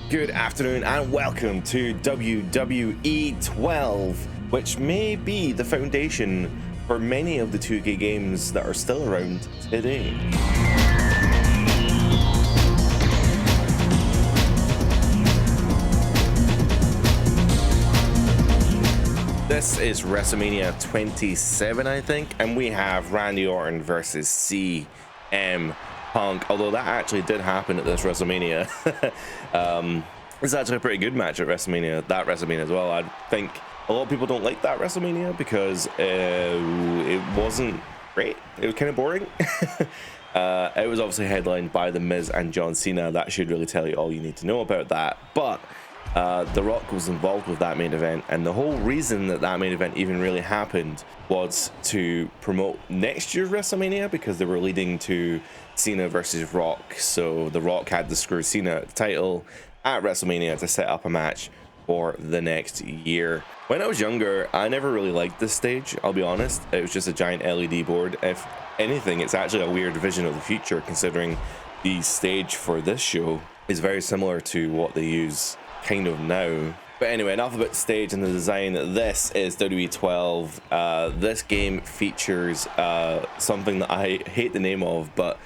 Good afternoon and welcome to WWE 12, which may be the foundation for many of the 2K games that are still around today. This is WrestleMania 27, I think, and we have Randy Orton versus CM Punk, although that actually did happen at this WrestleMania. It's actually a pretty good match at WrestleMania, that WrestleMania as well. I think a lot of people don't like that WrestleMania because it wasn't great. It was kind of boring. It was obviously headlined by The Miz and John Cena. That should really tell you all you need to know about that. But The Rock was involved with that main event, and the whole reason that that main event even really happened was to promote next year's WrestleMania, because they were leading to Cena versus Rock. So The Rock had to screw Cena at the title at WrestleMania to set up a match for the next year. When I was younger, I never really liked this stage, I'll be honest. It was just a giant LED board. If anything, it's actually a weird vision of the future, considering the stage for this show is very similar to what they use kind of now. But anyway, enough about the stage and the design. This is WWE 12. This game features something that I hate the name of, but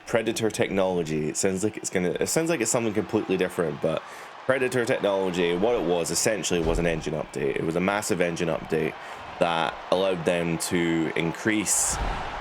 Predator technology. It sounds like it's something completely different, but Predator technology, what it was essentially was an engine update. It was a massive engine update that allowed them to increase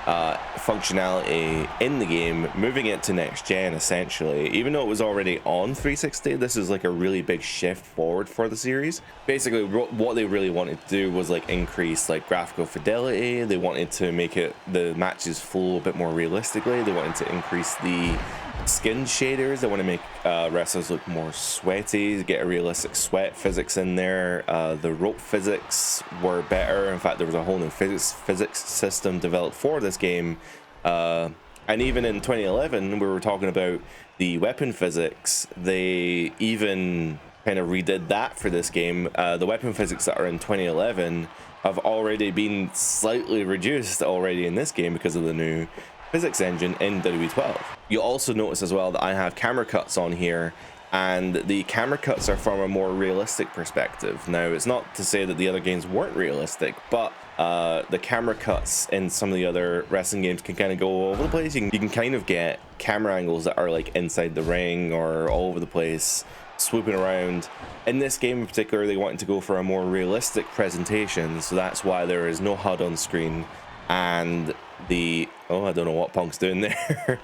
functionality in the game, moving it to next gen essentially. Even though it was already on 360, this is like a really big shift forward for the series. Basically what they really wanted to do was like increase like graphical fidelity. They wanted to make the matches flow a bit more realistically. They wanted to increase the skin shaders. They want to make wrestlers look more sweaty, get a realistic sweat physics in there. The rope physics were better. In fact, there was a whole new physics system developed for this game. And even in 2011, we were talking about the weapon physics. They even kind of redid that for this game. The weapon physics that are in 2011 have already been slightly reduced already in this game because of the new physics engine in WWE 12. You'll also notice as well that I have camera cuts on here, and the camera cuts are from a more realistic perspective. Now, it's not to say that the other games weren't realistic, but the camera cuts in some of the other wrestling games can kind of go all over the place. You can kind of get camera angles that are like inside the ring or all over the place, swooping around. In this game in particular, they wanted to go for a more realistic presentation, so that's why there is no HUD on screen, and I don't know what Punk's doing there.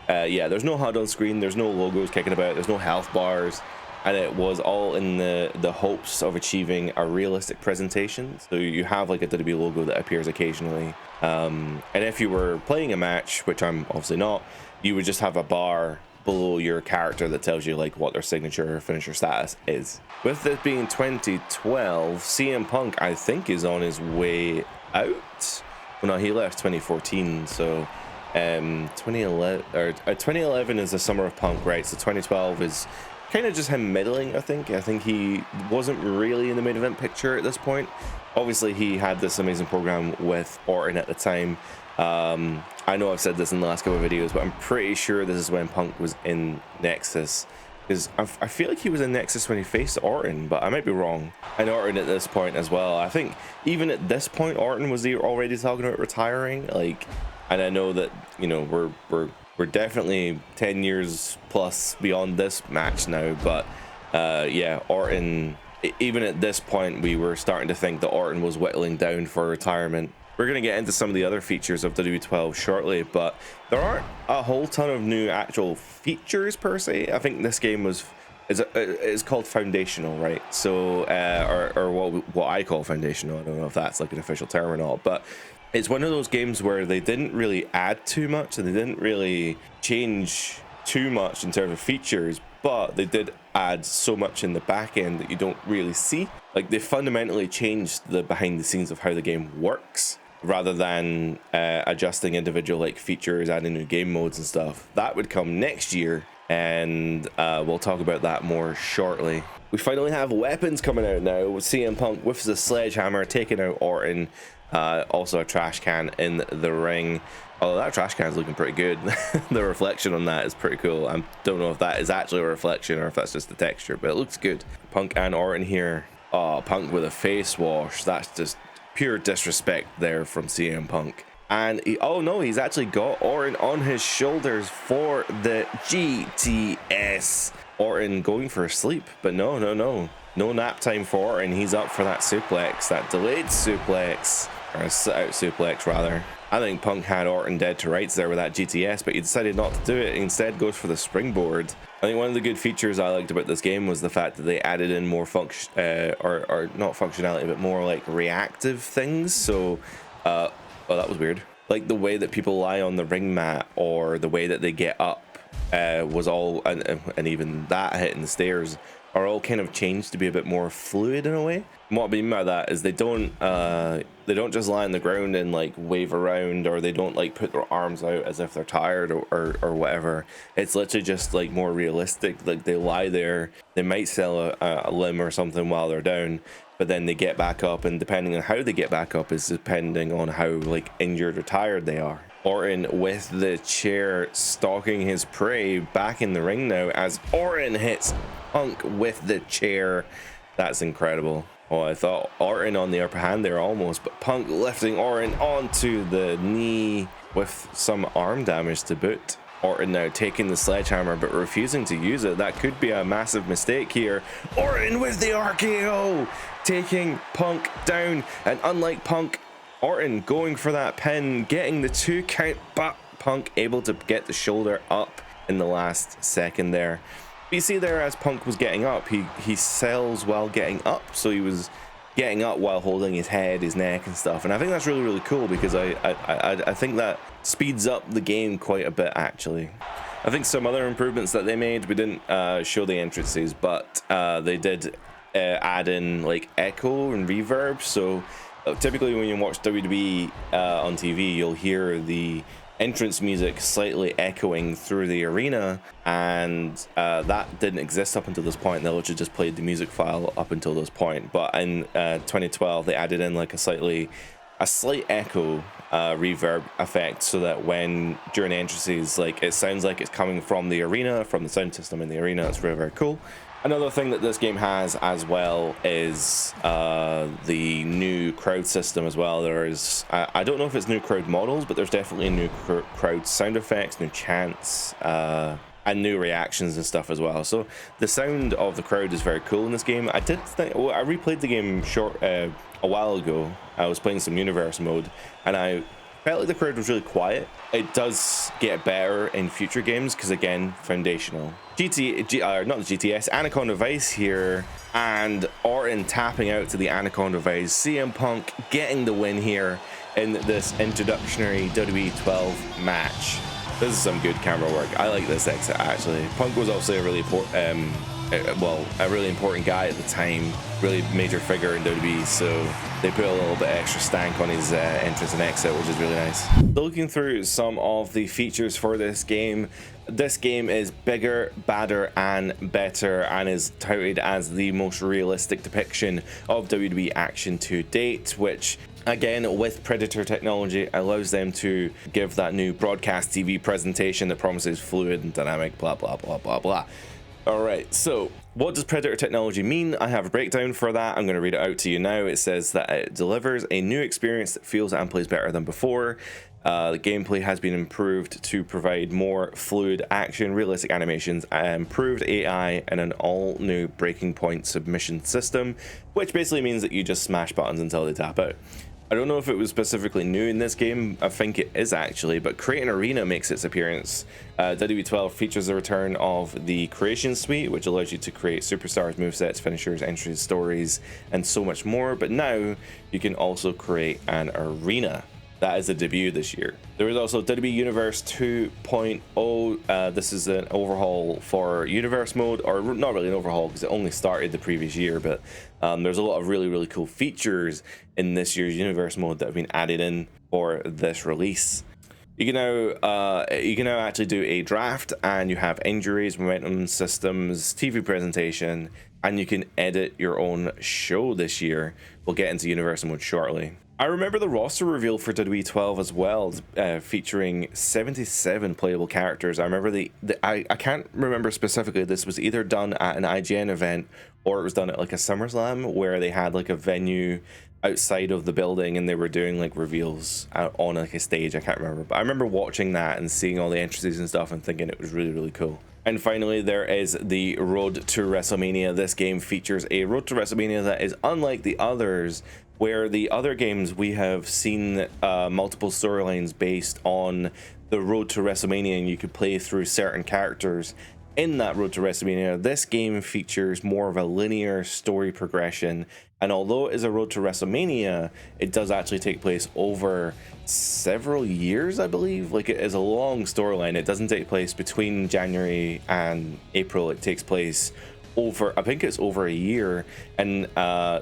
Yeah, there's no HUD on screen, there's no logos kicking about, there's no health bars, and it was all in the hopes of achieving a realistic presentation. So you have like a WWE logo that appears occasionally, and if you were playing a match, which I'm obviously not, you would just have a bar below your character that tells you like what their signature or finisher status is. With this being 2012, CM Punk I think is on his way out. Well, no, he left 2014, so 2011 is the summer of Punk, right? So 2012 is kind of just him middling. I think he wasn't really in the main event picture at this point. Obviously, he had this amazing program with Orton at the time. I know I've said this in the last couple of videos, but I'm pretty sure this is when Punk was in Nexus, because I feel like he was in Nexus when he faced Orton, but I might be wrong. And Orton at this point as well. I think even at this point, Orton was already talking about retiring. Like, and I know that, you know, we're definitely 10 years plus beyond this match now, but yeah, Orton, even at this point, we were starting to think that Orton was whittling down for retirement. We're going to get into some of the other features of WWE 12 shortly, but there aren't a whole ton of new actual features per se. I think this game is called foundational, right? So, or what I call foundational. I don't know if that's like an official term or not, but it's one of those games where they didn't really add too much and they didn't really change too much in terms of features, but they did add so much in the back end that you don't really see. Like, they fundamentally changed the behind the scenes of how the game works, rather than adjusting individual like features, adding new game modes and stuff. That would come next year, and we'll talk about that more shortly. We finally have weapons coming out now with CM Punk with the sledgehammer taking out Orton. Also a trash can in the ring. Oh, that trash can is looking pretty good. The reflection on that is pretty cool. I don't know if that is actually a reflection or if that's just the texture, but it looks good. Punk and Orton here. Oh, Punk with a face wash. That's just pure disrespect there from CM Punk. And oh no, he's actually got Orton on his shoulders for the GTS. Orton going for a sleep, but no nap time for Orton. He's up for that suplex, that delayed suplex, or a sit out suplex rather. I think Punk had Orton dead to rights there with that GTS, but he decided not to do it. Instead goes for the springboard. I think one of the good features I liked about this game was the fact that they added in more or not functionality, but more like reactive things. So oh, that was weird. Like the way that people lie on the ring mat, or the way that they get up, was all, and even that hitting the stairs are all kind of changed to be a bit more fluid in a way. And what I mean by that is they don't just lie on the ground and like wave around, or they don't like put their arms out as if they're tired or whatever. It's literally just like more realistic. Like they lie there, they might sell a limb or something while they're down, but then they get back up, and depending on how they get back up is depending on how like injured or tired they are. Orton with the chair stalking his prey back in the ring now as Orton hits Punk with the chair. That's incredible. Oh, I thought Orton on the upper hand there almost, but Punk lifting Orton onto the knee with some arm damage to boot. Orton now taking the sledgehammer but refusing to use it. That could be a massive mistake here. Orton with the RKO, taking Punk down, and unlike Punk, Orton going for that pin, getting the 2 count, but Punk able to get the shoulder up in the last second there. But you see there, as Punk was getting up, he sells while getting up, so he was getting up while holding his head, his neck and stuff, and I think that's really cool, because I think that speeds up the game quite a bit actually. I think some other improvements that they made, we didn't show the entrances, but they did add in like echo and reverb. So typically when you watch WWE on TV, you'll hear the entrance music slightly echoing through the arena, and that didn't exist up until this point. They literally just played the music file up until this point. But in 2012 they added in like a slight echo reverb effect, so that when during entrances, like, it sounds like it's coming from the arena, from the sound system in the arena. It's very cool. Another thing that this game has as well is the new crowd system as well. There's I don't know if it's new crowd models, but there's definitely new crowd sound effects, new chants, and new reactions and stuff as well. So the sound of the crowd is very cool in this game. I did think, well, I replayed the game a while ago. I was playing some universe mode, and I felt like the crowd was really quiet. It does get better in future games because, again, foundational. Not the GTS, Anaconda Vice here, and Orton tapping out to the Anaconda Vice. CM Punk getting the win here in this introductory WWE 12 match. This is some good camera work. I like this exit actually. Punk was obviously a really important guy at the time, really major figure in WWE, so they put a little bit extra stank on his entrance and exit, which is really nice. Looking through some of the features for this game is bigger, badder, and better, and is touted as the most realistic depiction of WWE action to date, which, again, with Predator technology, allows them to give that new broadcast TV presentation that promises fluid and dynamic, blah blah blah blah blah. Alright, so what does Predator technology mean? I have a breakdown for that. I'm going to read it out to you now. It says that it delivers a new experience that feels and plays better than before. The gameplay has been improved to provide more fluid action, realistic animations, improved AI, and an all-new breaking point submission system, which basically means that you just smash buttons until they tap out. I don't know if it was specifically new in this game. I think it is actually, but Create an Arena makes its appearance. WWE 12 features the return of the Creation Suite, which allows you to create superstars, movesets, finishers, entries, stories, and so much more. But now you can also create an arena. That is a debut this year. There is also WWE Universe 2.0. This is an overhaul for Universe mode, or not really an overhaul because it only started the previous year, but there's a lot of really cool features in this year's Universe mode that have been added in for this release. You can now actually do a draft, and you have injuries, momentum systems, TV presentation, and you can edit your own show this year. We'll get into Universe mode shortly. I remember the roster reveal for WWE 12 as well, featuring 77 playable characters. I remember I can't remember specifically, this was either done at an IGN event or it was done at like a SummerSlam where they had like a venue outside of the building and they were doing like reveals out on like a stage. I can't remember, but I remember watching that and seeing all the entrances and stuff and thinking it was really, really cool. And finally, there is the Road to WrestleMania. This game features a Road to WrestleMania that is unlike the others, where the other games we have seen multiple storylines based on the Road to WrestleMania, and you could play through certain characters in that Road to WrestleMania. This game features more of a linear story progression, and although it is a Road to WrestleMania, it does actually take place over several years, I believe. Like, it is a long storyline. It doesn't take place between January and April. It takes place over, I think it's over a year, and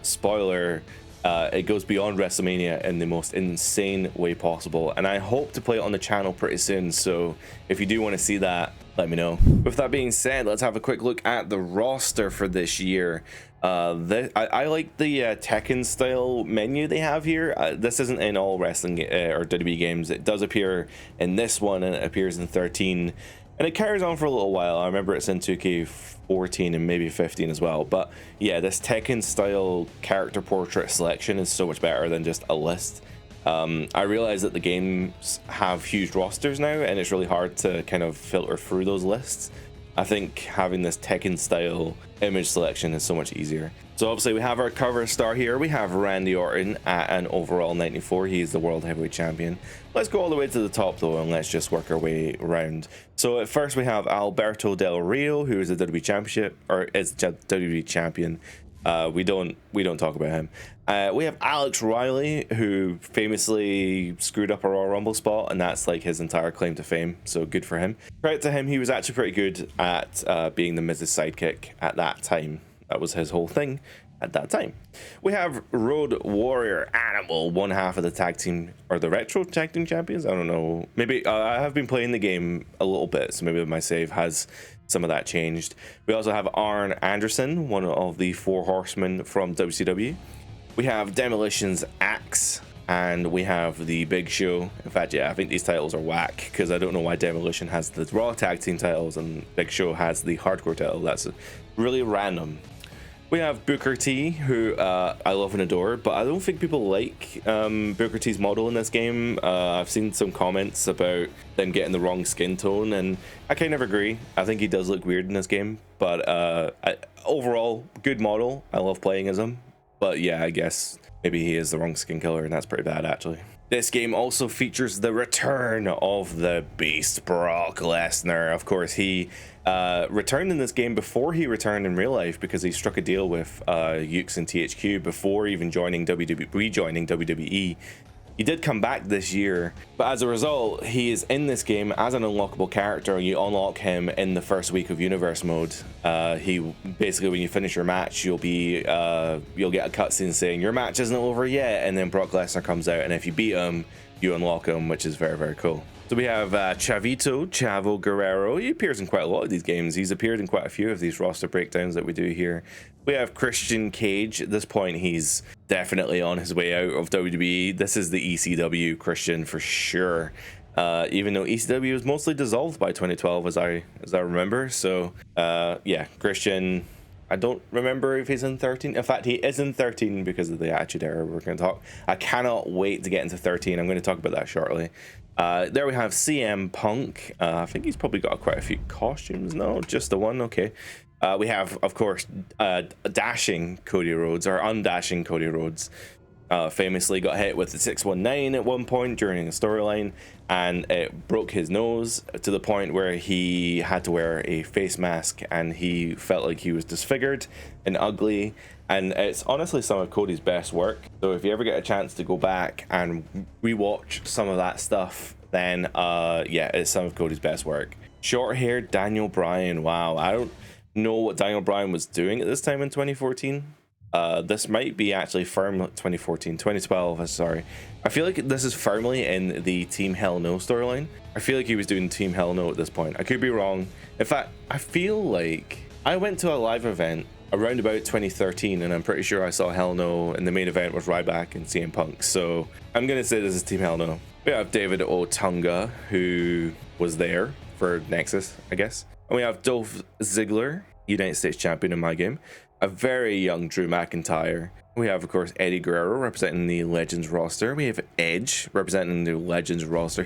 spoiler, it goes beyond WrestleMania in the most insane way possible, and I hope to play it on the channel pretty soon, so if you do want to see that, let me know. With that being said, let's have a quick look at the roster for this year. I like the Tekken style menu they have here. This isn't in all wrestling or WWE games. It does appear in this one, and it appears in 13, and it carries on for a little while. I remember it's in 2K14 and maybe 15 as well. But yeah, this Tekken style character portrait selection is so much better than just a list. I realize that the games have huge rosters now, and it's really hard to kind of filter through those lists. I think having this Tekken style image selection is so much easier. So obviously we have our cover star here. We have Randy Orton at an overall 94. He's the World Heavyweight Champion. Let's go all the way to the top though, and let's just work our way around. So at first we have Alberto Del Rio, who is the WWE Championship, or is WWE Champion. We don't talk about him. We have Alex Riley, who famously screwed up a Royal Rumble spot, and that's like his entire claim to fame, so good for him. Credit to him, he was actually pretty good at being the Miz's sidekick at that time. That was his whole thing at that time. We have Road Warrior Animal, one half of the tag team, or the retro tag team champions. I don't know, maybe I have been playing the game a little bit, so maybe my save has some of that changed. We also have Arn Anderson, one of the four horsemen from WCW. We have Demolition's Axe, and we have the Big Show. In fact, yeah, I think these titles are whack, because I don't know why Demolition has the Raw tag team titles and Big Show has the Hardcore title. That's really random. We have Booker T, who I love and adore, but I don't think people like Booker T's model in this game. I've seen some comments about them getting the wrong skin tone, and I kind of agree. I think he does look weird in this game, but overall, good model. I love playing as him, but yeah, I guess maybe he is the wrong skin color, and that's pretty bad, actually. This game also features the return of the Beast, Brock Lesnar. Of course, he returned in this game before he returned in real life, because he struck a deal with Ukes and THQ before even rejoining WWE. He did come back this year, but as a result, he is in this game as an unlockable character. You unlock him in the first week of Universe mode. He basically, when you finish your match, you'll get a cutscene saying your match isn't over yet, and then Brock Lesnar comes out, and if you beat him, you unlock him, which is very, very cool. So we have Chavo Guerrero. He appears in quite a lot of these games. He's appeared in quite a few of these roster breakdowns that we do here. We have Christian Cage. At this point, he's definitely on his way out of WWE. This is the ECW Christian for sure. Even though ECW was mostly dissolved by 2012, as I remember. So yeah, Christian. I don't remember if he's in 13. In fact, he is in 13 because of the Attitude Era we're going to talk. I cannot wait to get into 13. I'm going to talk about that shortly. There we have CM Punk. I think he's probably got quite a few costumes. No, just the one. Okay. We have, of course, dashing Cody Rhodes, or undashing Cody Rhodes. Famously got hit with the 619 at one point during a storyline, and it broke his nose to the point where he had to wear a face mask, and he felt like he was disfigured and ugly. And it's honestly some of Cody's best work. So if you ever get a chance to go back and rewatch some of that stuff, then yeah, it's some of Cody's best work. Short-haired Daniel Bryan. Wow, I don't know what Daniel Bryan was doing at this time in 2014. This might be actually 2012, sorry. I feel like this is firmly in the Team Hell No storyline. I feel like he was doing Team Hell No at this point. I could be wrong. In fact, I feel like I went to a live event around about 2013, and I'm pretty sure I saw Hell No in the main event with Ryback and CM Punk. So I'm gonna say this is Team Hell No. We have David Otunga, who was there for Nexus, I guess. And we have Dolph Ziggler, United States Champion in my game. A very young Drew McIntyre. We have, of course, Eddie Guerrero representing the Legends roster. We have Edge representing the Legends roster.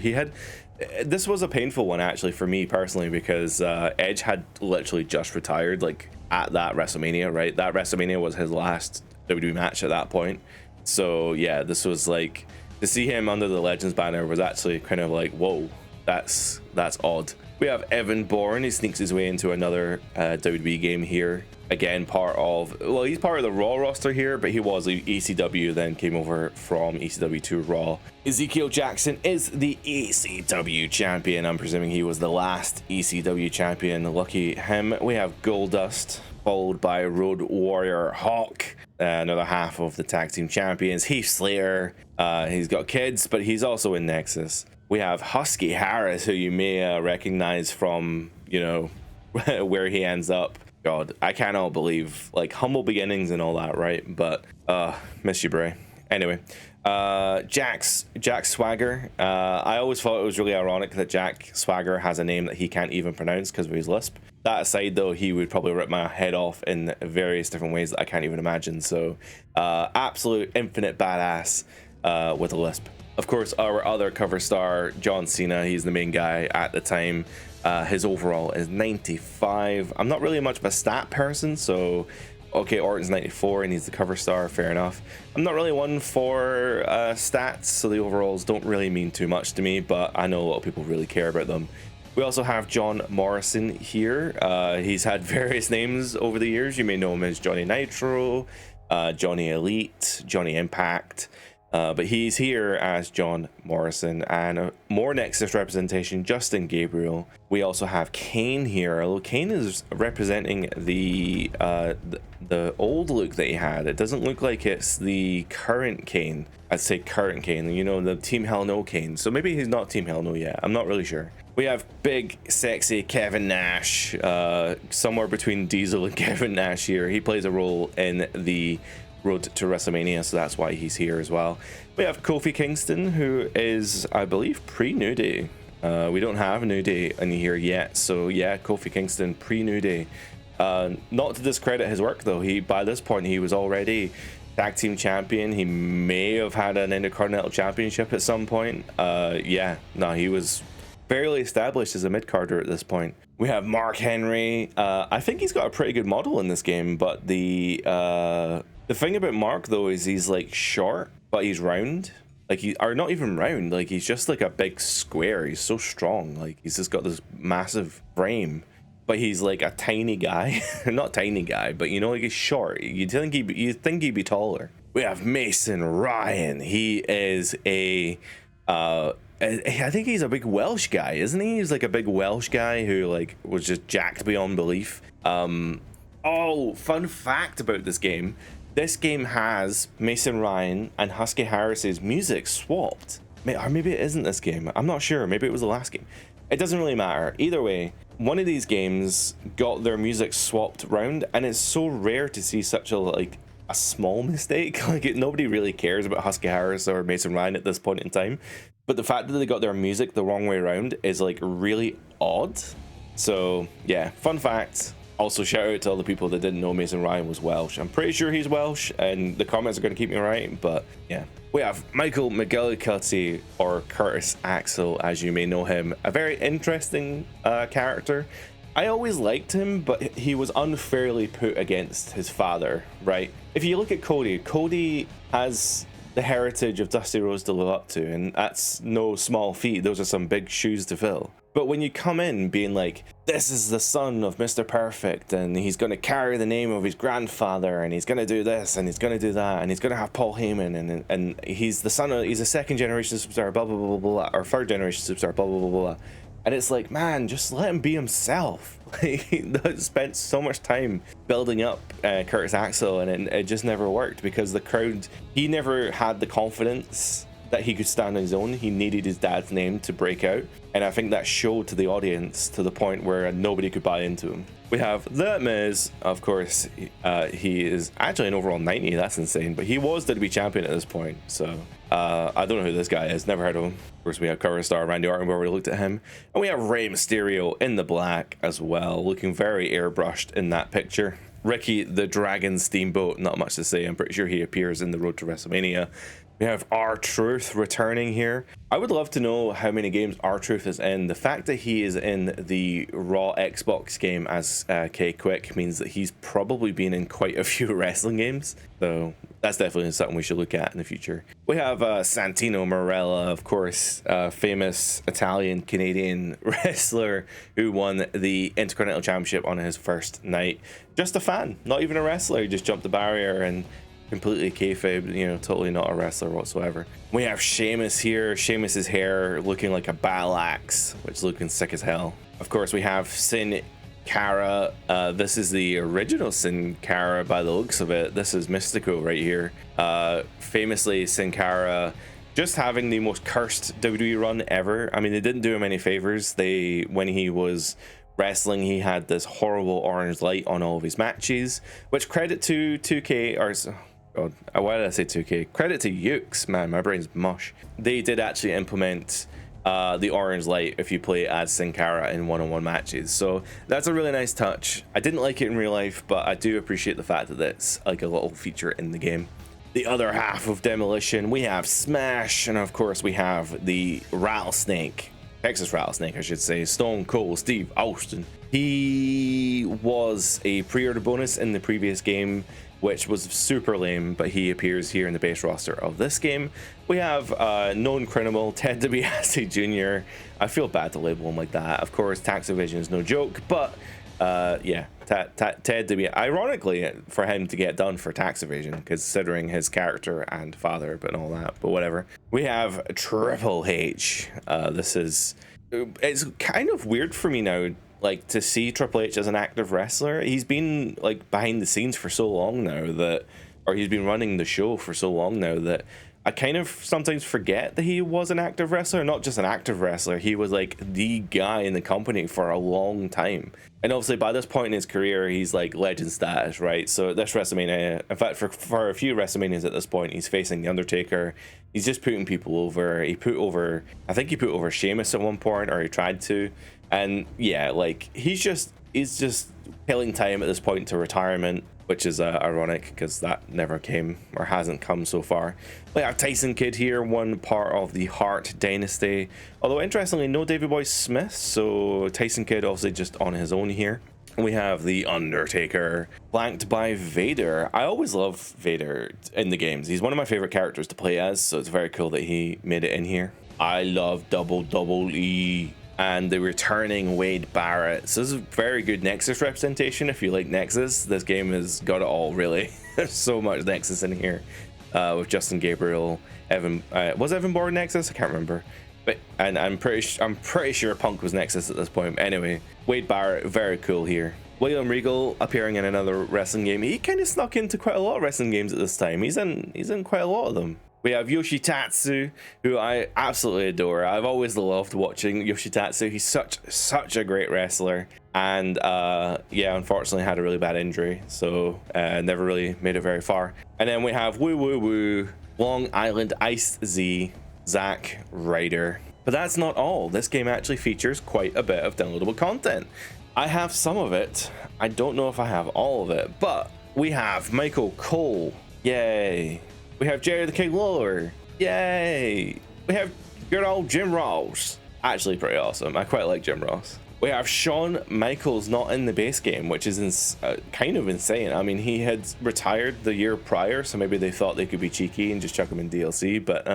This was a painful one, actually, for me personally, because Edge had literally just retired, like, at that WrestleMania, right? That WrestleMania was his last WWE match at that point. So, yeah, this was like, to see him under the Legends banner was actually kind of like, whoa, that's odd. We have Evan Bourne. He sneaks his way into another WWE game here. Again, he's part of the Raw roster here, but he was ECW, then came over from ECW to Raw. Ezekiel Jackson is the ECW champion. I'm presuming he was the last ECW champion. Lucky him. We have Goldust, followed by Road Warrior Hawk, another half of the tag team champions. Heath Slater. He's got kids, but he's also in Nexus. We have Husky Harris, who you may recognize from, you know, where he ends up. God, I cannot believe, like, humble beginnings and all that, right? But miss you, Bray. Anyway, Jack Swagger. I always thought it was really ironic that Jack Swagger has a name that he can't even pronounce because of his lisp. That aside, though, he would probably rip my head off in various different ways that I can't even imagine. So, absolute infinite badass with a lisp. Of course, our other cover star, John Cena, he's the main guy at the time. His overall is 95. I'm not really much of a stat person, so okay, Orton's 94 and he's the cover star, fair enough. I'm not really one for stats, so the overalls don't really mean too much to me, but I know a lot of people really care about them. We also have John Morrison here. He's had various names over the years. You may know him as Johnny Nitro, Johnny Elite, Johnny Impact. But he's here as John Morrison, and more Nexus representation, Justin Gabriel. We also have Kane here. Although Kane is representing the old look that he had. It doesn't look like it's the current Kane. I'd say current Kane, you know, the Team Hell No Kane. So maybe he's not Team Hell No yet. I'm not really sure. We have big, sexy Kevin Nash, somewhere between Diesel and Kevin Nash here. He plays a role in the Road to WrestleMania, so that's why he's here as well. We have Kofi Kingston, who is, I believe, pre-New Day. We don't have New Day in here yet, so yeah, Kofi Kingston pre-New Day. Not to discredit his work, though. By this point, he was already tag team champion. He may have had an Intercontinental Championship at some point. He was fairly established as a mid-carder at this point. We have Mark Henry. I think he's got a pretty good model in this game, but the thing about Mark, though, is he's like short, but he's round. Like or not even round. Like he's just like a big square. He's so strong. Like he's just got this massive frame, but he's like a tiny guy. Not tiny guy, but you know, like he's short. You'd think he'd be taller. We have Mason Ryan. He is I think he's a big Welsh guy, isn't he? He's like a big Welsh guy who like was just jacked beyond belief. Oh, fun fact about this game. This game has Mason Ryan and Husky Harris's music swapped. Or maybe it isn't this game. I'm not sure. Maybe it was the last game. It doesn't really matter. Either way, one of these games got their music swapped round, and it's so rare to see such a small mistake. Nobody really cares about Husky Harris or Mason Ryan at this point in time. But the fact that they got their music the wrong way around is like really odd. So yeah, fun fact. Also, shout out to all the people that didn't know Mason Ryan was Welsh. I'm pretty sure he's Welsh, and the comments are going to keep me right, but yeah. We have Michael McGillicuddy, or Curtis Axel, as you may know him. A very interesting character. I always liked him, but he was unfairly put against his father, right? If you look at Cody has the heritage of Dusty Rhodes to live up to, and that's no small feat. Those are some big shoes to fill. But when you come in being like, this is the son of Mr. Perfect, and he's going to carry the name of his grandfather, and he's going to do this, and he's going to do that, and he's going to have Paul Heyman, and he's the son of, he's a second generation superstar, blah, blah, blah, blah, blah, or third generation superstar, blah, blah, blah, blah. And it's like, man, just let him be himself. He spent so much time building up Curtis Axel, and it just never worked because the crowd, he never had the confidence that he could stand on his own. He needed his dad's name to break out, and I think that showed to the audience to the point where nobody could buy into him. We have The Miz, of course. He is actually an overall 90. That's insane, but he was WWE champion at this point, so I don't know who this guy is. Never heard of him. Of course, we have cover star Randy Orton. We already looked at him, and we have Rey Mysterio in the black as well, looking very airbrushed in that picture. Ricky the Dragon Steamboat, not much to say. I'm pretty sure he appears in the Road to WrestleMania. We have R-Truth returning here. I would love to know how many games R-Truth is in. The fact that he is in the Raw Xbox game as K-Quick means that he's probably been in quite a few wrestling games. So that's definitely something we should look at in the future. We have Santino Marella, of course, famous Italian-Canadian wrestler who won the Intercontinental Championship on his first night. Just a fan, not even a wrestler. He just jumped the barrier and completely kayfabe, you know, totally not a wrestler whatsoever. We have Sheamus here. Sheamus's hair looking like a battle axe, which is looking sick as hell. Of course, we have Sin Cara. This is the original Sin Cara by the looks of it. This is Mystico right here. Famously, Sin Cara just having the most cursed WWE run ever. I mean, they didn't do him any favors. When he was wrestling, he had this horrible orange light on all of his matches, which credit to 2K, or God, why did I say 2K? Credit to Ukes, man, my brain's mush. They did actually implement the orange light if you play as Sin Cara in one-on-one matches, so that's a really nice touch. I didn't like it in real life, but I do appreciate the fact that it's like a little feature in the game. The other half of Demolition, we have Smash, and of course we have the Rattlesnake, Texas Rattlesnake I should say, Stone Cold Steve Austin. He was a pre-order bonus in the previous game, which was super lame, but he appears here in the base roster of this game. We have known criminal Ted DiBiase Jr. I feel bad to label him like that. Of course, tax evasion is no joke, but yeah, Ted DiBiase. Ironically, for him to get done for tax evasion, considering his character and father, but all that. But whatever. We have Triple H. It's kind of weird for me now, like, to see Triple H as an active wrestler. He's been like behind the scenes for so long now or he's been running the show for so long now that I kind of sometimes forget that he was an active wrestler. Not just an active wrestler, he was like the guy in the company for a long time. And obviously by this point in his career, he's like legend status, right? So this WrestleMania, in fact, for a few WrestleManias at this point, he's facing The Undertaker. He's just putting people over. I think he put over Sheamus at one point, or he tried to. And yeah, like he's just killing time at this point to retirement, which is ironic because that never came or hasn't come so far. We have Tyson Kidd here, one part of the Hart Dynasty. Although interestingly, no Davey Boy Smith, so Tyson Kidd obviously just on his own here. We have The Undertaker, flanked by Vader. I always love Vader in the games. He's one of my favorite characters to play as, so it's very cool that he made it in here. I love Double E. And the returning Wade Barrett. So this is a very good Nexus representation. If you like Nexus, this game has got it all, really. There's so much Nexus in here. With Justin Gabriel, was Evan Bourne Nexus? I can't remember. But and I'm pretty sure Punk was Nexus at this point. Anyway, Wade Barrett, very cool here. William Regal appearing in another wrestling game. He kind of snuck into quite a lot of wrestling games at this time. He's in quite a lot of them. We have Yoshitatsu, who I absolutely adore. I've always loved watching Yoshitatsu. He's such a great wrestler, and yeah, unfortunately had a really bad injury, so never really made it very far. And then we have Long Island Ice Z, Zack Ryder. But that's not all. This game actually features quite a bit of downloadable content. I have some of it. I don't know if I have all of it, but we have Michael Cole. Yay. We have Jerry the King Lawler. Yay. We have good old Jim Ross. Actually pretty awesome. I quite like Jim Ross. We have Shawn Michaels not in the base game, which is kind of insane. I mean, he had retired the year prior, so maybe they thought they could be cheeky and just chuck him in DLC, but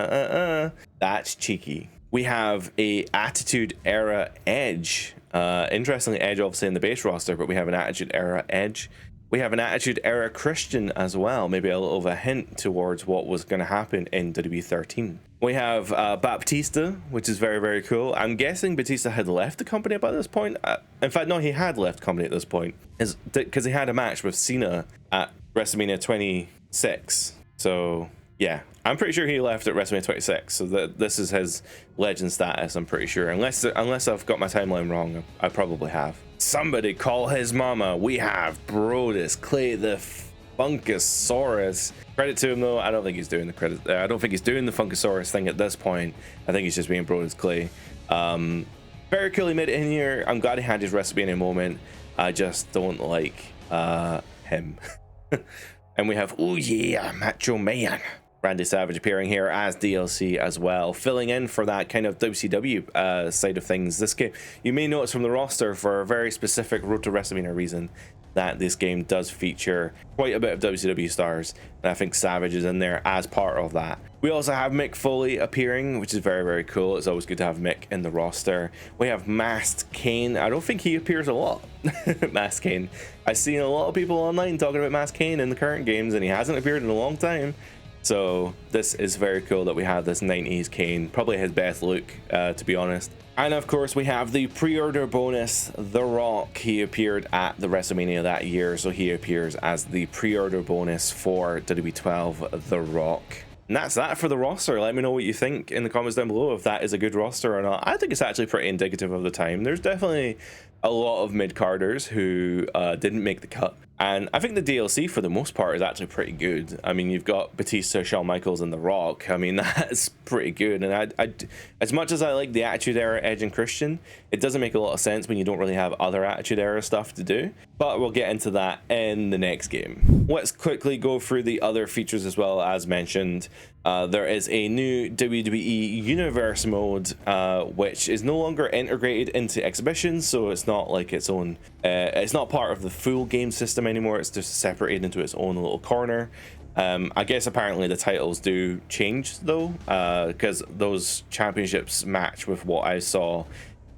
that's cheeky. We have a Attitude Era Edge. Interestingly, Edge obviously in the base roster, but we have an Attitude Era Edge. We have an Attitude Era Christian as well, maybe a little of a hint towards what was going to happen in WWE 13. We have Baptista, which is very, very cool. I'm guessing Batista had left the company by this point. In fact, no, he had left the company at this point, because he had a match with Cena at WrestleMania 26. So Yeah, I'm pretty sure he left at WrestleMania 26, so this is his legend status. I'm pretty sure, unless I've got my timeline wrong, I probably have. Somebody call his mama. We have Brodus Clay the Funkasaurus. Credit to him though. I don't think he's doing the credit. I don't think he's doing the Funkasaurus thing at this point. I think he's just being Brodus Clay. Very cool he made it in here. I'm glad he had his WrestleMania moment. I just don't like him. And we have, oh yeah, Macho Man Randy Savage appearing here as DLC as well, filling in for that kind of WCW side of things. This game, you may notice from the roster, for a very specific Road to WrestleMania reason, that this game does feature quite a bit of WCW stars, and I think Savage is in there as part of that. We also have Mick Foley appearing, which is very, very cool. It's always good to have Mick in the roster. We have Masked Kane. I don't think he appears a lot. Masked Kane. I've seen a lot of people online talking about Masked Kane in the current games, and he hasn't appeared in a long time. So this is very cool that we have this 90s Kane, probably his best look, to be honest. And of course we have the pre-order bonus, The Rock. He appeared at the WrestleMania that year, so he appears as the pre-order bonus for WWE 12, The Rock. And that's that for the roster. Let me know what you think in the comments down below, if that is a good roster or not. I think it's actually pretty indicative of the time. There's definitely a lot of mid-carders who didn't make the cut. And I think the DLC for the most part is actually pretty good. I mean, you've got Batista, Shawn Michaels, and The Rock. I mean, that's pretty good. And I as much as I like the Attitude Era Edge and Christian, it doesn't make a lot of sense when you don't really have other Attitude Era stuff to do. But we'll get into that in the next game. Let's quickly go through the other features as well. As mentioned, there is a new WWE Universe mode, which is no longer integrated into exhibitions, so it's not like its own, it's not part of the full game system anymore. It's just separated into its own little corner. I guess apparently the titles do change though, because those championships match with what I saw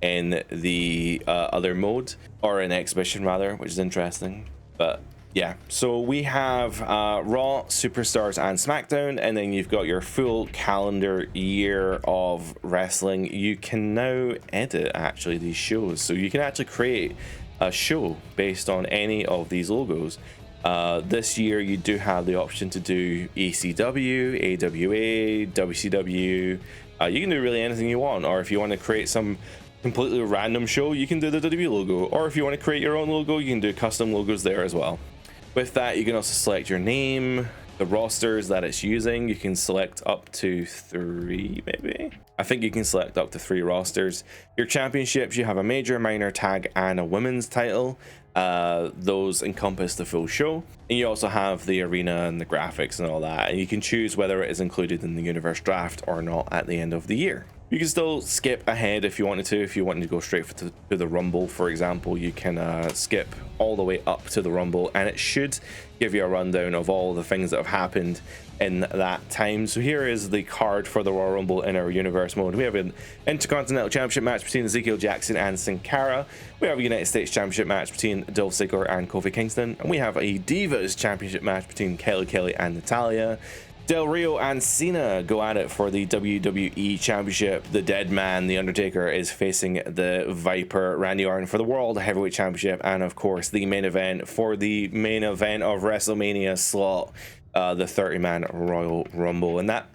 in the other mode, or in exhibition rather, which is interesting. But yeah, so we have Raw, Superstars, and SmackDown, and then you've got your full calendar year of wrestling. You can now edit actually these shows, so you can actually create a show based on any of these logos. This year you do have the option to do ECW, AWA, WCW. You can do really anything you want, or if you want to create some completely random show, you can do the WWE logo, or if you want to create your own logo, you can do custom logos there as well. With that, you can also select your name, the rosters that it's using. You can select up to 3, maybe. I think you can select up to 3 rosters. Your championships, you have a major, minor, tag, and a women's title. Those encompass the full show. And you also have the arena and the graphics and all that. And you can choose whether it is included in the universe draft or not at the end of the year. You can still skip ahead if you wanted to. If you wanted to go straight to the Rumble, for example, you can skip all the way up to the Rumble, and it should give you a rundown of all the things that have happened in that time. So here is the card for the Royal Rumble in our universe mode. We have an Intercontinental Championship match between Ezekiel Jackson and Sin Cara. We have a United States Championship match between Dolph Ziggler and Kofi Kingston. And we have a Divas Championship match between Kelly and Natalya. Del Rio and Cena go at it for the WWE Championship. The Dead Man, The Undertaker, is facing the Viper, Randy Orton, for the World Heavyweight Championship. And of course, the main event for the main event of WrestleMania slot, the 30-man Royal Rumble. And that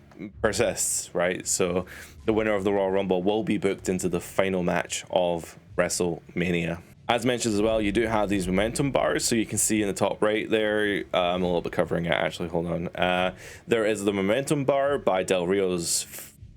persists, right? So the winner of the Royal Rumble will be booked into the final match of WrestleMania. As mentioned as well, you do have these momentum bars, so you can see in the top right there, I'm a little bit covering it actually, hold on. There is the momentum bar by Del Rio's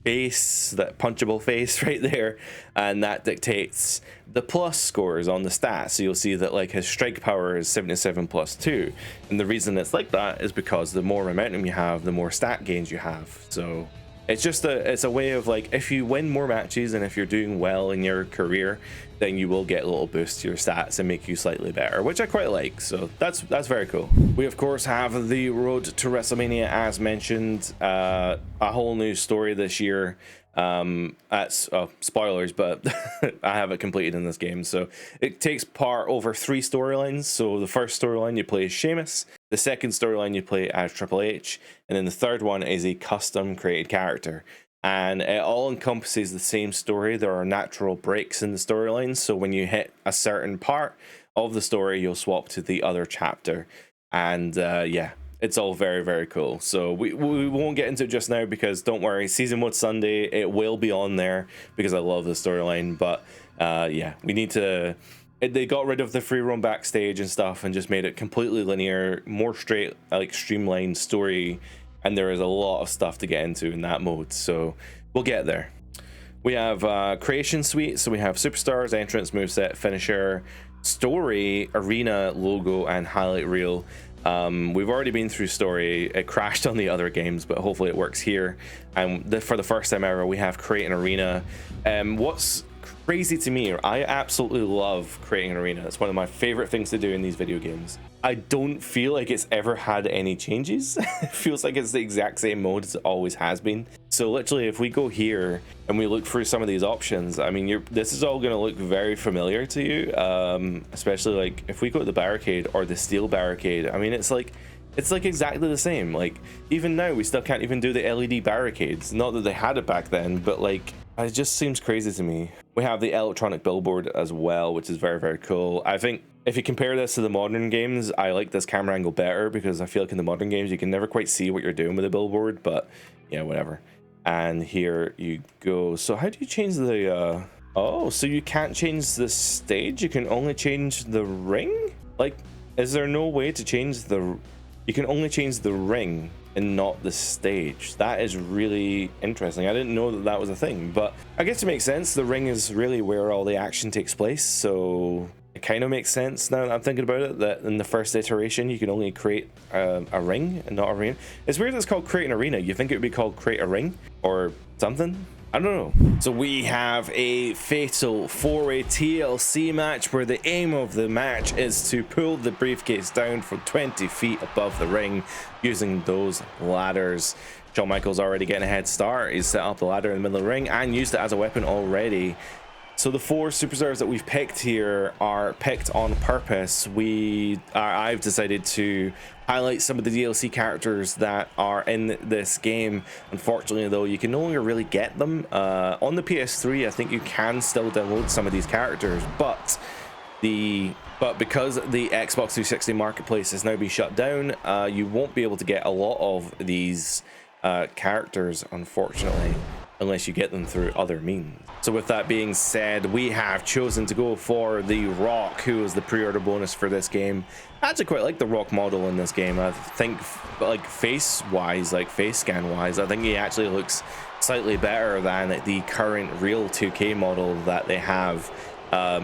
face, that punchable face right there, and that dictates the plus scores on the stats. So you'll see that like his strike power is 77 plus 2, and the reason it's like that is because the more momentum you have, the more stat gains you have. So it's just it's a way of like, if you win more matches and if you're doing well in your career, then you will get a little boost to your stats and make you slightly better, which I quite like. So that's very cool. We of course have the Road to WrestleMania, as mentioned, a whole new story this year. That's spoilers, but I have it completed in this game. So it takes part over 3 storylines. So the first storyline you play as Sheamus, the second storyline you play as Triple H, and then the third one is a custom created character. And it all encompasses the same story. There are natural breaks in the storyline, so when you hit a certain part of the story, you'll swap to the other chapter. And yeah, it's all very, very cool. So we won't get into it just now, because don't worry, season 1 Sunday, it will be on there because I love the storyline. But yeah, we need to... They got rid of the free roam backstage and stuff and just made it completely linear, more straight, like streamlined story, and there is a lot of stuff to get into in that mode, so we'll get there. We have creation suite, so we have superstars, entrance, moveset, finisher, story, arena, logo, and highlight reel. We've already been through story. It crashed on the other games, but hopefully it works here. And for the first time ever, we have create an arena. What's crazy to me, I absolutely love creating an arena. It's one of my favorite things to do in these video games. I don't feel like it's ever had any changes. It feels like it's the exact same mode as it always has been. So literally, if we go here and we look through some of these options, I mean, this is all going to look very familiar to you, especially like if we go to the barricade or the steel barricade. I mean, it's like exactly the same. Like even now, we still can't even do the LED barricades. Not that they had it back then, but like it just seems crazy to me. We have the electronic billboard as well, which is very, very cool. I think if you compare this to the modern games, I like this camera angle better, because I feel like in the modern games you can never quite see what you're doing with the billboard, but yeah, whatever. And here you go. So how do you change the oh, so you can't change the stage, you can only change the ring? Like, is there no way to change the... You can only change the ring and not the stage. That is really interesting. I didn't know that that was a thing, but I guess it makes sense. The ring is really where all the action takes place, so it kind of makes sense now that I'm thinking about it, that in the first iteration you can only create a ring and not a ring. It's weird that it's called create an arena. You think it would be called create a ring or something? I don't know. So we have a fatal 4-way TLC match where the aim of the match is to pull the briefcase down from 20 feet above the ring using those ladders. Shawn Michaels already getting a head start. He's set up the ladder in the middle of the ring and used it as a weapon already. So the 4 superstars that we've picked here are picked on purpose. I've decided to highlight some of the DLC characters that are in this game. Unfortunately, though, you can no longer really get them. On the PS3, I think you can still download some of these characters, but because the Xbox 360 marketplace has now been shut down, you won't be able to get a lot of these characters, unfortunately, unless you get them through other means. So with that being said, we have chosen to go for The Rock, who is the pre-order bonus for this game. I actually quite like the Rock model in this game. I think like face-wise, like face scan-wise, I think he actually looks slightly better than the current real 2K model that they have,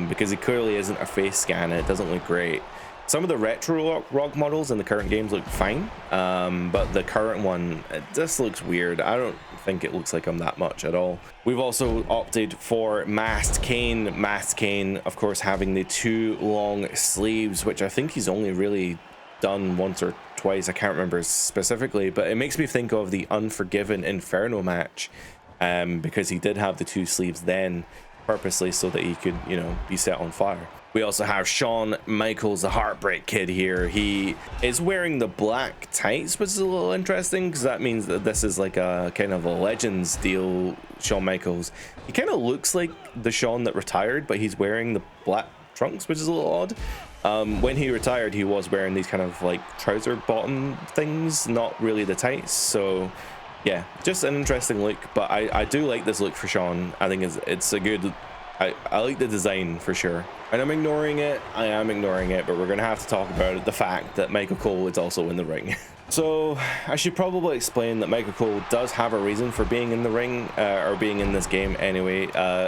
because he clearly isn't a face scan and it doesn't look great. Some of the retro Rock models in the current games look fine, but the current one, it just looks weird. I don't think it looks like him that much at all. We've also opted for Masked Kane. Masked Kane, of course, having the 2 long sleeves, which I think he's only really done once or twice. I can't remember specifically, but it makes me think of the Unforgiven Inferno match, because he did have the 2 sleeves then, purposely so that he could, you know, be set on fire. We also have Shawn Michaels, the Heartbreak Kid here. He is wearing the black tights, which is a little interesting because that means that this is like a kind of a Legends deal. Shawn Michaels, he kind of looks like the Shawn that retired, but he's wearing the black trunks, which is a little odd. When he retired, he was wearing these kind of like trouser bottom things, not really the tights. So yeah, just an interesting look, but I do like this look for Shawn. I think it's a good... I like the design for sure. And I'm ignoring it. I am ignoring it, but we're going to have to talk about it, the fact that Michael Cole is also in the ring. So I should probably explain that Michael Cole does have a reason for being in the ring, or being in this game anyway.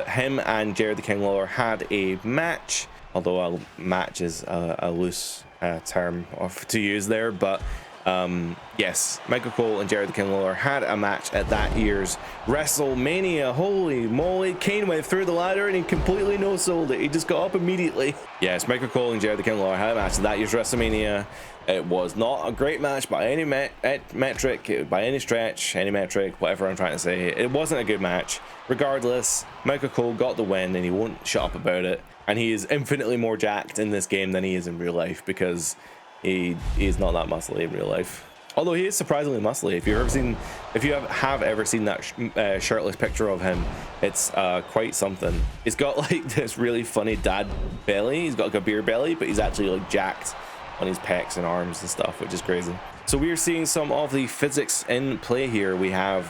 Him and Jared the King Lawler had a match, although a match is a loose term to use there, but yes, Michael Cole and Jared the King Lawler had a match at that year's WrestleMania. Holy moly, Kane went through the ladder and he completely no-sold it. He just got up immediately. Yes, Michael Cole and Jared the King Lawler had a match at that year's WrestleMania. It was not a great match by any metric, by any stretch, any metric, whatever I'm trying to say. It wasn't a good match. Regardless, Michael Cole got the win and he won't shut up about it. And he is infinitely more jacked in this game than he is in real life, because he's not that muscly in real life. Although he is surprisingly muscly. If you have ever seen that shirtless picture of him, it's quite something. He's got like this really funny dad belly. He's got like a beer belly, but he's actually like jacked on his pecs and arms and stuff, which is crazy. So we are seeing some of the physics in play here. We had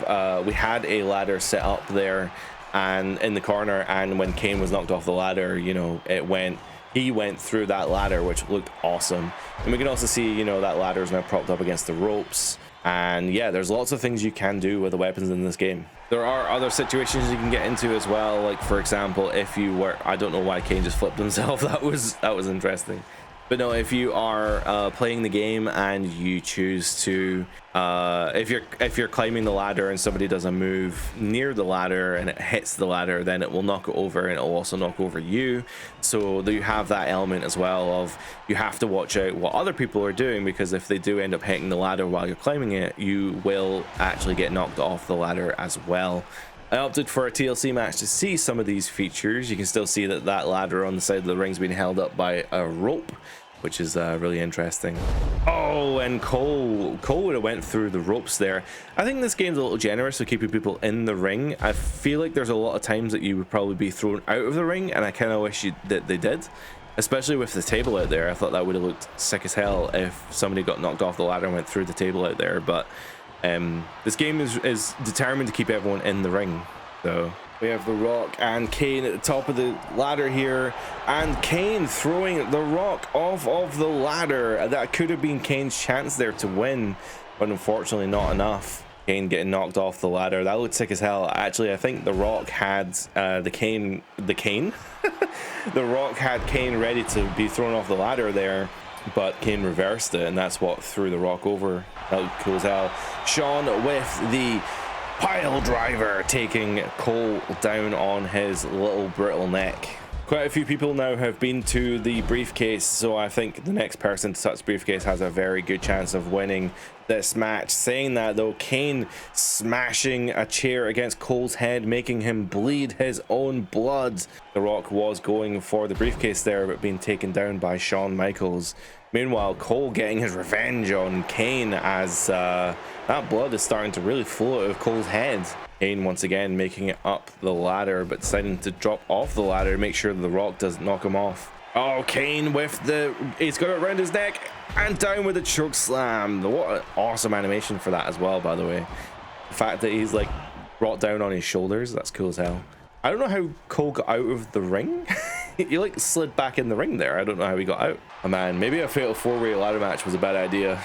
a ladder set up there and in the corner, and when Kane was knocked off the ladder, you know, he went through that ladder, which looked awesome. And we can also see, you know, that ladder is now propped up against the ropes. And yeah, there's lots of things you can do with the weapons in this game. There are other situations you can get into as well. Like, for example, if you were, I don't know why Kane just flipped himself. That was interesting. But no, if you are playing the game and you choose to, if you're climbing the ladder and somebody does a move near the ladder and it hits the ladder, then it will knock it over, and it will also knock over you. So you have that element as well of you have to watch out what other people are doing, because if they do end up hitting the ladder while you're climbing it, you will actually get knocked off the ladder as well. I opted for a TLC match to see some of these features. You can still see that ladder on the side of the ring's being held up by a rope, which is really interesting. Oh, and Cole would have went through the ropes there. I think this game's a little generous with keeping people in the ring. I feel like there's a lot of times that you would probably be thrown out of the ring, and I kind of wish that they did, especially with the table out there. I thought that would have looked sick as hell if somebody got knocked off the ladder and went through the table out there. But this game is determined to keep everyone in the ring. So we have The Rock and Kane at the top of the ladder here, and Kane throwing The Rock off of the ladder. That could have been Kane's chance there to win, but unfortunately not enough. Kane getting knocked off the ladder. That looked sick as hell. Actually, I think The Rock had the Rock had Kane ready to be thrown off the ladder there, but Kane reversed it, and that's what threw The Rock over. That looked cool as hell. Shawn with the pile driver, taking Cole down on his little brittle neck. Quite a few people now have been to the briefcase, so I think the next person to touch the briefcase has a very good chance of winning this match. Saying that though, Kane smashing a chair against Cole's head, making him bleed his own blood. The Rock was going for the briefcase there, but being taken down by Shawn Michaels. Meanwhile, Cole getting his revenge on Kane as that blood is starting to really flow out of Cole's head. Kane once again making it up the ladder, but deciding to drop off the ladder to make sure The Rock doesn't knock him off. Oh, Kane with he's got it around his neck and down with a choke slam. What an awesome animation for that as well, by the way. The fact that he's like brought down on his shoulders, that's cool as hell. I don't know how Cole got out of the ring. He like slid back in the ring there. I don't know how he got out. Oh man, maybe a fatal four-way ladder match was a bad idea.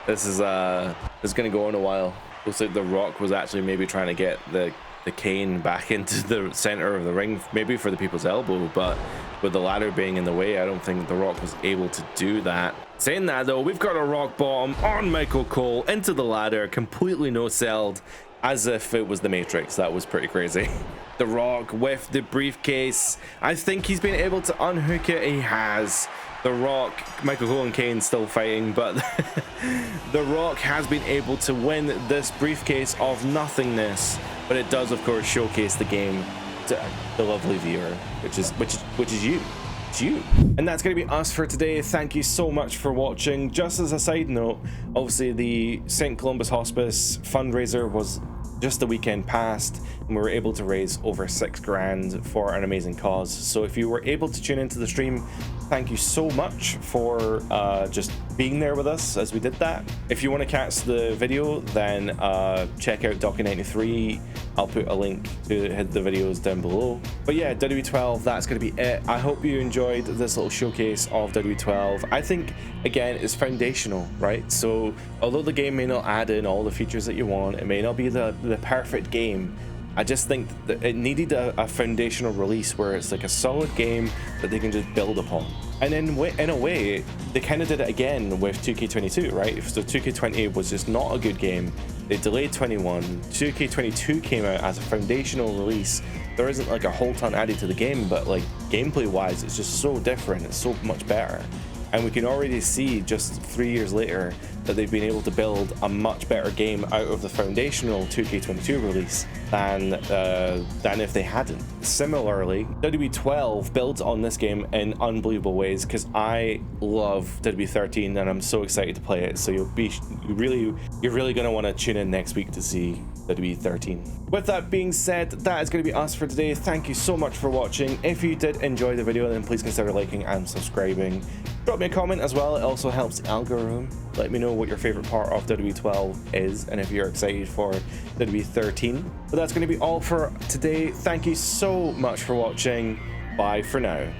This is gonna go on a while. Looks like The Rock was actually maybe trying to get the Kane back into the center of the ring, maybe for the people's elbow, but with the ladder being in the way, I don't think The Rock was able to do that. Saying that though, we've got a rock bottom on Michael Cole into the ladder, completely no-selled, as if it was the Matrix. That was pretty crazy. The Rock with the briefcase. I think he's been able to unhook it. He has. The Rock, Michael Cole and Kane still fighting, but The Rock has been able to win this briefcase of nothingness. But it does, of course, showcase the game to the lovely viewer, which is you. It's you. And that's going to be us for today. Thank you so much for watching. Just as a side note, obviously the St. Columbus Hospice fundraiser was just the weekend past, and we were able to raise over $6 grand for an amazing cause. So if you were able to tune into the stream, thank you so much for just being there with us as we did that. If you want to catch the video, then check out Docky93. I'll put a link to the videos down below. But yeah, WWE12, that's going to be it. I hope you enjoyed this little showcase of WWE12. I think, again, it's foundational, right? So although the game may not add in all the features that you want, it may not be the perfect game, I just think that it needed a foundational release where it's like a solid game that they can just build upon. And in a way, they kind of did it again with 2K22, right? So 2K20 was just not a good game. They delayed 21. 2K22 came out as a foundational release. There isn't like a whole ton added to the game, but like gameplay wise, it's just so different. It's so much better. And we can already see just 3 years later that they've been able to build a much better game out of the foundational 2K22 release than if they hadn't. similarly, WWE 12 builds on this game in unbelievable ways because I love WWE 13 and I'm so excited to play it. So you're really gonna want to tune in next week to see WWE 13. With that being said, that is going to be us for today. Thank you so much for watching. If you did enjoy the video, then please consider liking and subscribing. Drop me a comment as well. It also helps the algorithm. Let me know what your favorite part of WWE 12 is and if you're excited for WWE 13. But that's going to be all for today. Thank you so much for watching. Bye for now.